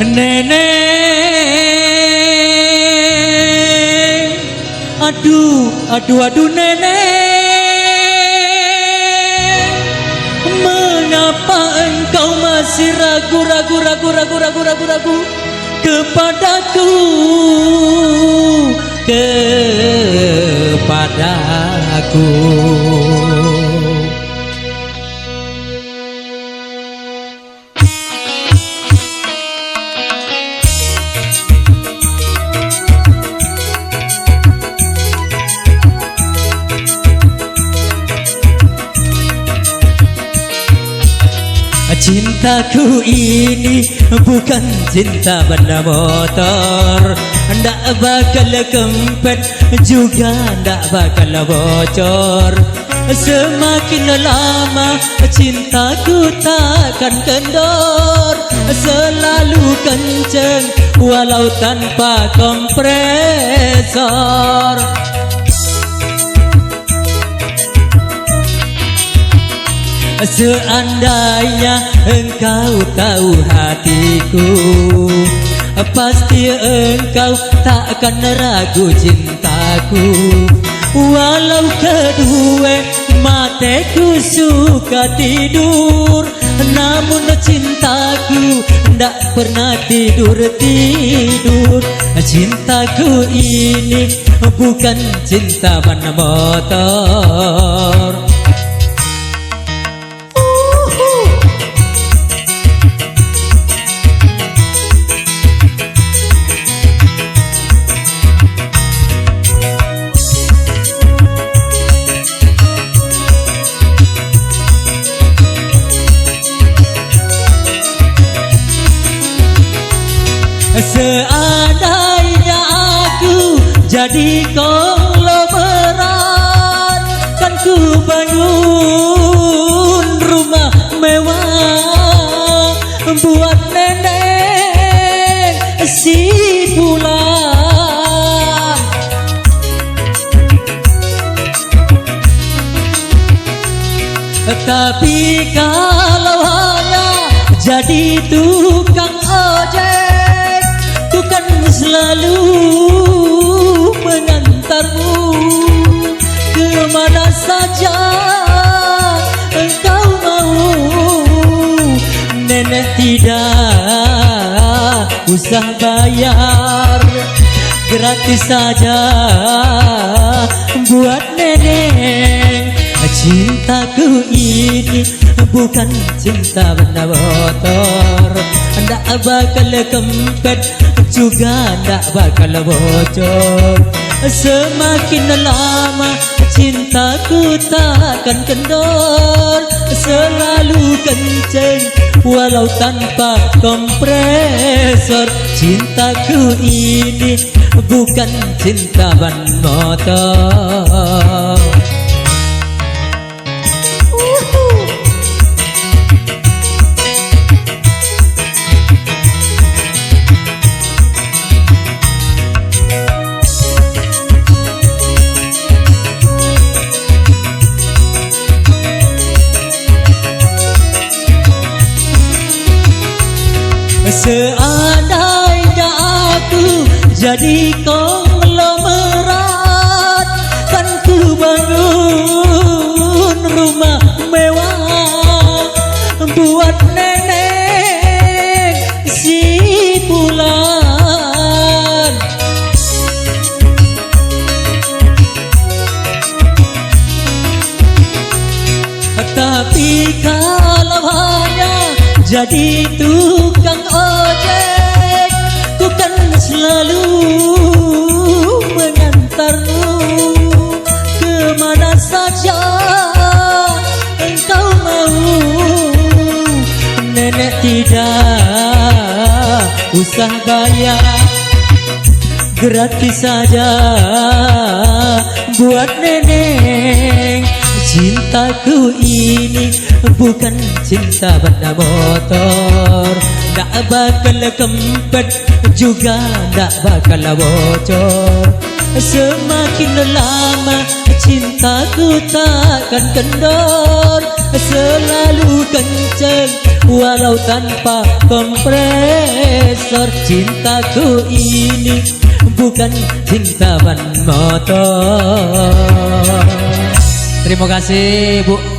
Nenek, aduh nenek, mengapa engkau masih ragu kepadaku, Cintaku ini bukan cinta benda motor, ndak bakal kempet juga ndak bakal bocor. Semakin lama cintaku takkan kendor, selalu kenceng walau tanpa kompresor. Seandainya engkau tahu hatiku, pasti engkau takkan ragu cintaku. Walau kedua mataku suka tidur, namun cintaku ndak pernah tidur. Cintaku ini bukan cinta ban motor. Seandainya aku jadi konglomerat, kan ku bangun rumah mewah buat nenek si bulan. Tapi kalau hanya jadi tukang ojek, ku kan selalu mengantarmu kemana saja engkau mau. Nenek tidak usah bayar, gratis saja buat nenek. Cintaku ini bukan cinta benda motor, ndak bakal kempet juga ndak bakal bocor. Semakin lama cintaku takkan kendor, selalu kenceng walau tanpa kompresor. Cintaku ini bukan cinta ban motor. Seandainya aku jadi konglomerat, kan ku bangun rumah mewah buat nenek si bulan. Tapi kalau hanya jadi tukang ojek, ku kan selalu mengantarmu kemana saja engkau mau. Nenek tidak usah bayar, gratis saja buat nenek. Cintaku ini bukan cinta benda motor, ndak bakal kempet juga ndak bakal bocor. Semakin lama cintaku takkan kendor, selalu kenceng walau tanpa kompresor. Cintaku ini bukan cinta ban motor. Terima kasih Bu